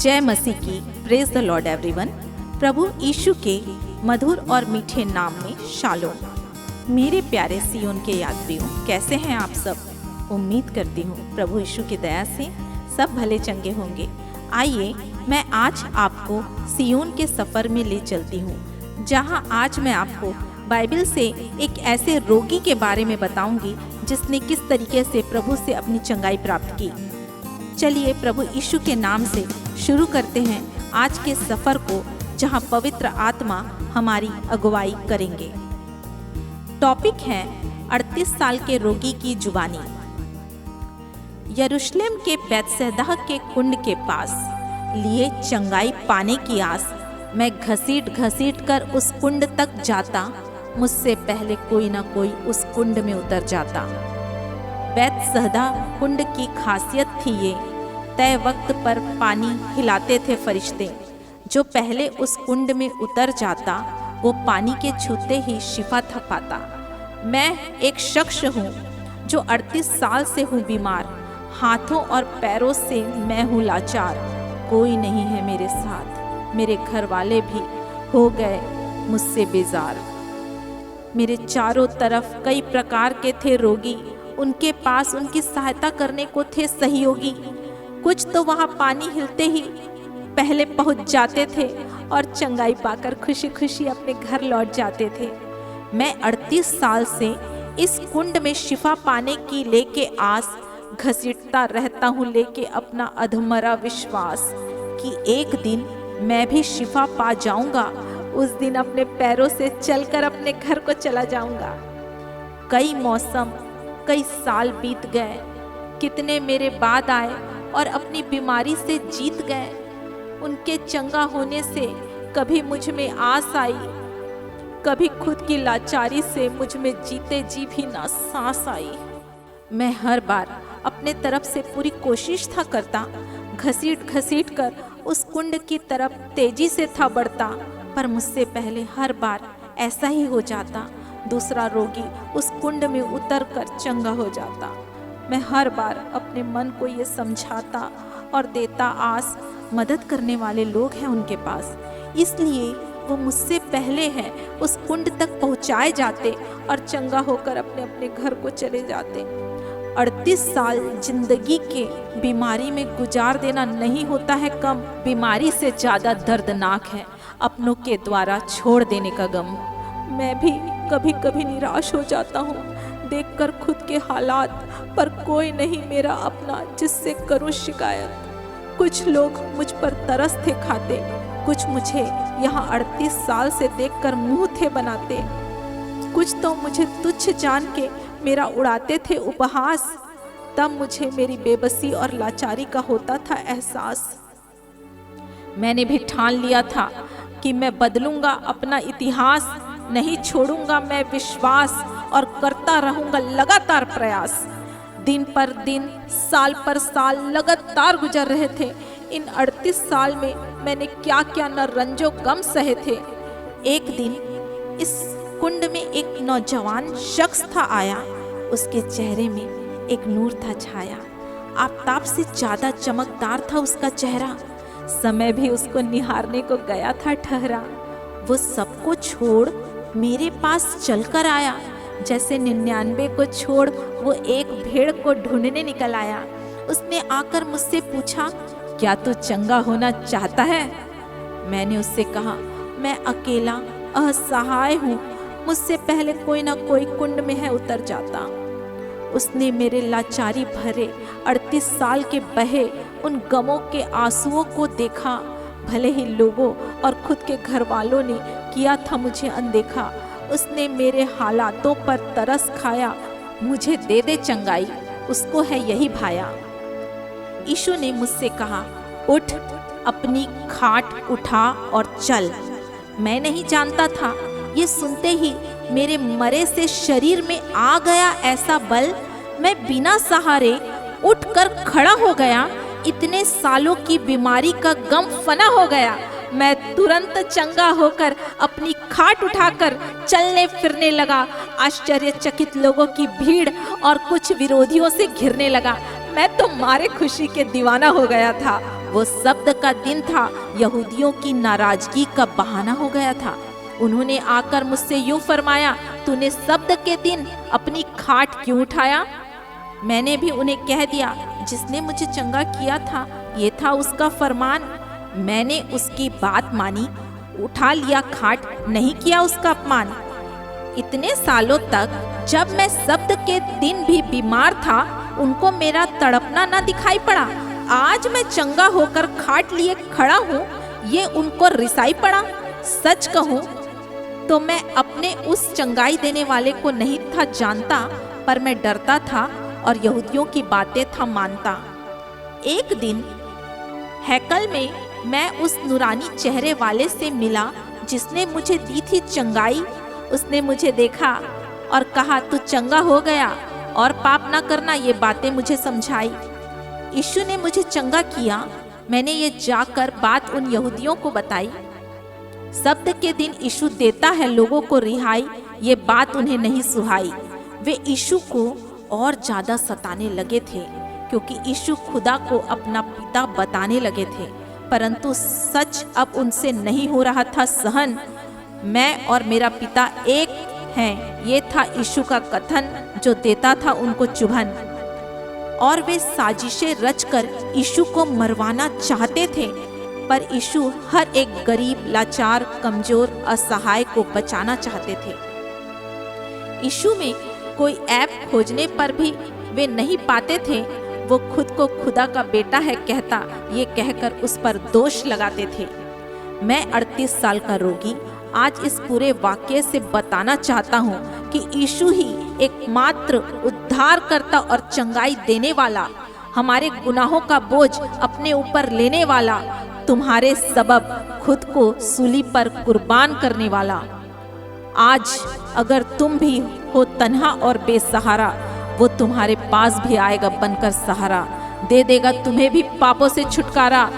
जय मसीह की। Praise the lord everyone. प्रभु यीशु के मधुर और मीठे नाम में शालोम। मेरे प्यारे सियोन के यात्रियों, कैसे हैं आप सब? उम्मीद करती हूँ प्रभु यीशु की दया से सब भले चंगे होंगे। आइए मैं आज आपको सियोन के सफ़र में ले चलती हूँ, जहाँ आज मैं आपको बाइबल से एक ऐसे रोगी के बारे में बताऊंगी जिसने किस तरीके से प्रभु से अपनी चंगाई प्राप्त की। चलिए प्रभु यीशु के नाम से शुरू करते हैं आज के सफ़र को, जहाँ पवित्र आत्मा हमारी अगुवाई करेंगे। टॉपिक है 38 साल के रोगी की जुबानी। यरूशलेम के बैतसैदा के कुंड के पास लिए चंगाई पाने की आस मैं घसीट घसीट कर उस कुंड तक जाता। मुझसे पहले कोई ना कोई उस कुंड में उतर जाता। बैतसैदा कुंड की खासियत थी ये, तय वक्त पर पानी हिलाते थे फरिश्ते। जो पहले उस कुंड में उतर जाता वो पानी के छूते ही शिफा था पाता। मैं एक शख्स हूँ जो 38 साल से हूँ बीमार। हाथों और पैरों से मैं हूँ लाचार। कोई नहीं है मेरे साथ, मेरे घर वाले भी हो गए मुझसे बेजार। मेरे चारों तरफ कई प्रकार के थे रोगी, उनके पास उनकी सहायता करने को थे सहयोगी। कुछ तो वहाँ पानी हिलते ही पहले पहुँच जाते थे और चंगाई पाकर खुशी खुशी अपने घर लौट जाते थे। मैं 38 साल से इस कुंड में शिफा पाने की लेके आस घसीटता रहता हूँ, लेके अपना अधमरा विश्वास कि एक दिन मैं भी शिफा पा जाऊंगा। उस दिन अपने पैरों से चलकर अपने घर को चला जाऊंगा। कई मौसम कई साल बीत गए, कितने मेरे बाद आए और अपनी बीमारी से जीत गए। उनके चंगा होने से कभी मुझ में आस आई, कभी खुद की लाचारी से मुझ में जीते जी भी ना सांस आई। मैं हर बार अपने तरफ से पूरी कोशिश था करता, घसीट घसीट कर उस कुंड की तरफ तेजी से था बढ़ता, पर मुझसे पहले हर बार ऐसा ही हो जाता। दूसरा रोगी उस कुंड में उतर कर चंगा हो जाता। मैं हर बार अपने मन को ये समझाता और देता आस, मदद करने वाले लोग हैं उनके पास, इसलिए वो मुझसे पहले हैं उस कुंड तक पहुंचाए जाते और चंगा होकर अपने अपने घर को चले जाते। 38 साल जिंदगी के बीमारी में गुजार देना नहीं होता है कम। बीमारी से ज़्यादा दर्दनाक है अपनों के द्वारा छोड़ देने का गम। मैं भी कभी कभी निराश हो जाता हूँ देखकर खुद के हालात, पर कोई नहीं मेरा अपना जिससे करूँ शिकायत। कुछ लोग मुझ पर तरस थे खाते, कुछ मुझे यहाँ 38 साल से देखकर मुँह थे बनाते। कुछ तो मुझे तुच्छ जान के मेरा उड़ाते थे उपहास, तब मुझे मेरी बेबसी और लाचारी का होता था एहसास। मैंने भी ठान लिया था कि मैं बदलूंगा अपना इतिहास, नहीं छोड़ूंगा मैं विश्वास और करता रहूंगा लगातार प्रयास। दिन पर दिन साल पर साल लगातार गुजर रहे थे। इन 38 साल में मैंने क्या क्या न रंजो गम सहे थे। एक दिन इस कुंड में एक नौजवान शख्स था आया, उसके चेहरे में एक नूर था छाया। आफताब से ज़्यादा चमकदार था उसका चेहरा, समय भी उसको निहारने को गया था ठहरा। वो सबको छोड़ मेरे पास चलकर आया, जैसे 99 को छोड़ वो एक भेड़ को ढूंढने निकल आया। उसने आकर मुझसे पूछा, क्या तू चंगा होना चाहता है? मैंने उससे कहा, मैं अकेला असहाय हूँ, मुझसे पहले कोई ना कोई कुंड में है उतर जाता। उसने मेरे लाचारी भरे 38 साल के बहे उन गमों के आंसुओं को देखा। भले ही लोगों और खुद के घर वालों ने किया था मुझे अनदेखा। उसने मेरे हालातों पर तरस खाया, मुझे दे दे चंगाई, उसको है यही भाया। यीशु ने मुझसे कहा, उठ अपनी खाट उठा और चल। मैं नहीं जानता था, ये सुनते ही मेरे मरे से शरीर में आ गया ऐसा बल। मैं बिना सहारे उठकर खड़ा हो गया। इतने सालों की बीमारी का गम फना हो गया। मैं तुरंत चंगा होकर अपनी खाट उठाकर चलने फिरने लगा। आश्चर्यचकित लोगों की भीड़ और कुछ विरोधियों से घिरने लगा। मैं तो मारे खुशी के दीवाना हो गया था। वो शब्द का दिन था, यहूदियों की नाराजगी का बहाना हो गया था। उन्होंने आकर मुझसे यूं फरमाया, तूने शब्द के दिन अपनी खाट क्यों उठाया? मैंने भी उन्हें कह दिया, जिसने मुझे चंगा किया था ये था उसका फरमान। मैंने उसकी बात मानी, उठा लिया खाट, नहीं किया उसका अपमान। इतने सालों तक जब मैं शब्द के दिन भी बीमार था, उनको मेरा तड़पना न दिखाई पड़ा। आज मैं चंगा होकर खाट लिए खड़ा हूँ, ये उनको रिसाई पड़ा। सच कहूँ तो मैं अपने उस चंगाई देने वाले को नहीं था जानता, पर मैं डरता था और यहूदियों की बातें था मानता। एक दिन हैकल में मैं उस नूरानी चेहरे वाले से मिला जिसने मुझे दी थी चंगाई। उसने मुझे देखा और कहा, तू चंगा हो गया और पाप ना करना, ये बातें मुझे समझाई। यीशु ने मुझे चंगा किया। मैंने ये जाकर बात उन यहूदियों को बताई। शब्द के दिन यीशु देता है लोगों को रिहाई, ये बात उन्हें नहीं सुहाई। वे यीशु को और ज्यादा सताने लगे थे, क्योंकि यीशु खुदा को अपना पिता बताने लगे थे, परंतु सच अब उनसे नहीं हो रहा था सहन। मैं और मेरा पिता एक हैं, ये था यीशु का कथन जो देता था उनको चुभन। और वे साजिशें रचकर यीशु को मरवाना चाहते थे, पर यीशु हर एक गरीब, लाचार, कमजोर, असहाय को बचाना चाहते थे। यीशु में कोई ऐप खोजने पर भी वे नहीं पाते थे। वो खुद को खुदा का बेटा है कहता, ये कहकर उस पर दोष लगाते थे। मैं 38 साल का रोगी आज इस पूरे वाक्य से बताना चाहता हूँ कि यीशु ही एकमात्र उद्धारकर्ता और चंगाई देने वाला, हमारे गुनाहों का बोझ अपने ऊपर लेने वाला, तुम्हारे सबब खुद को सूली पर कुर्बान करने वाला। आज अगर तुम भी हो तन्हा और बेसहारा, वो तुम्हारे पास भी आएगा बनकर सहारा, दे देगा तुम्हें भी पापों से छुटकारा।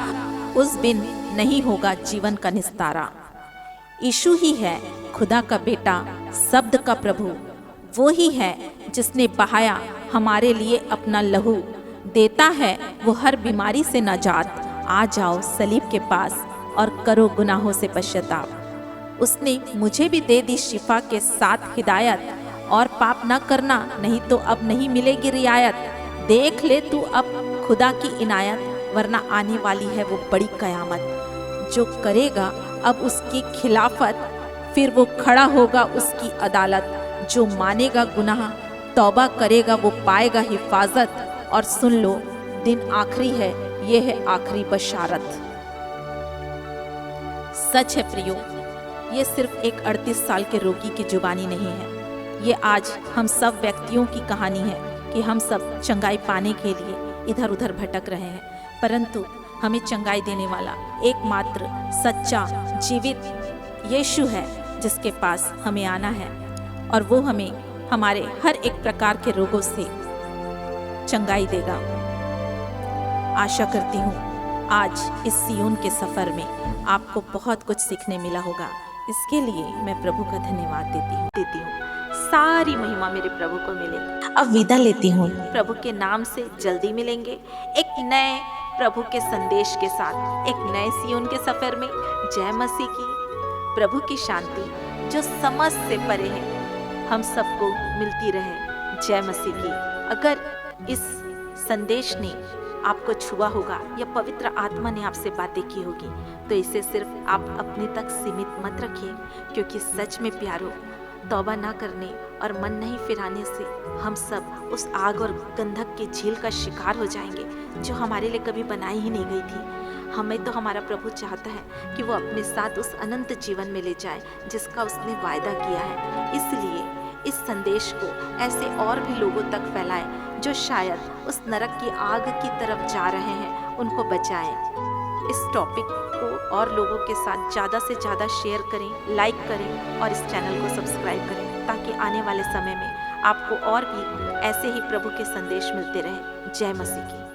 उस दिन नहीं होगा जीवन का निस्तारा। यीशु ही है खुदा का बेटा, शब्द का प्रभु। वो ही है जिसने बहाया हमारे लिए अपना लहू, देता है वो हर बीमारी से नजात। आ जाओ सलीब के पास और करो गुनाहों से पश्चाताप। उसने मुझे भी दे दी शिफा के साथ हिदायत, और पाप ना करना, नहीं तो अब नहीं मिलेगी रियायत। देख ले तू अब खुदा की इनायत, वरना आने वाली है वो बड़ी कयामत। जो करेगा अब उसकी खिलाफत, फिर वो खड़ा होगा उसकी अदालत। जो मानेगा गुनाह, तौबा करेगा, वो पाएगा हिफाजत। और सुन लो, दिन आखिरी है, ये है आखिरी बशारत। सच है प्रियो, ये सिर्फ एक 38 साल के रोगी की जुबानी नहीं है, ये आज हम सब व्यक्तियों की कहानी है कि हम सब चंगाई पाने के लिए इधर उधर भटक रहे हैं, परंतु हमें चंगाई देने वाला एकमात्र सच्चा जीवित यीशु है, जिसके पास हमें आना है और वो हमें हमारे हर एक प्रकार के रोगों से चंगाई देगा। आशा करती हूँ आज इस सियोन के सफ़र में आपको बहुत कुछ सीखने मिला होगा। इसके लिए मैं प्रभु का धन्यवाद देती हूँ। सारी महिमा मेरे प्रभु को मिले। अब विदा लेती हूँ। प्रभु के नाम से जल्दी मिलेंगे एक नए प्रभु के संदेश के साथ, एक नए सियोन के सफ़र में। जय मसीह की। प्रभु की शांति जो समझ से परे है हम सबको मिलती रहे। जय मसीह की। अगर इस संदेश ने आपको छुआ होगा या पवित्र आत्मा ने आपसे बातें की होगी, तो इसे सिर्फ आप अपने तक सीमित मत रखिए, क्योंकि सच में प्यारो, तौबा ना करने और मन नहीं फिराने से हम सब उस आग और गंधक की झील का शिकार हो जाएंगे, जो हमारे लिए कभी बनाई ही नहीं गई थी। हमें तो हमारा प्रभु चाहता है कि वो अपने साथ उस अनंत जीवन में ले जाए जिसका उसने वायदा किया है। इसलिए इस संदेश को ऐसे और भी लोगों तक फैलाएं जो शायद उस नरक की आग की तरफ जा रहे हैं, उनको बचाएं। इस टॉपिक को और लोगों के साथ ज़्यादा से ज़्यादा शेयर करें, लाइक करें और इस चैनल को सब्सक्राइब करें, ताकि आने वाले समय में आपको और भी ऐसे ही प्रभु के संदेश मिलते रहें। जय मसीह की।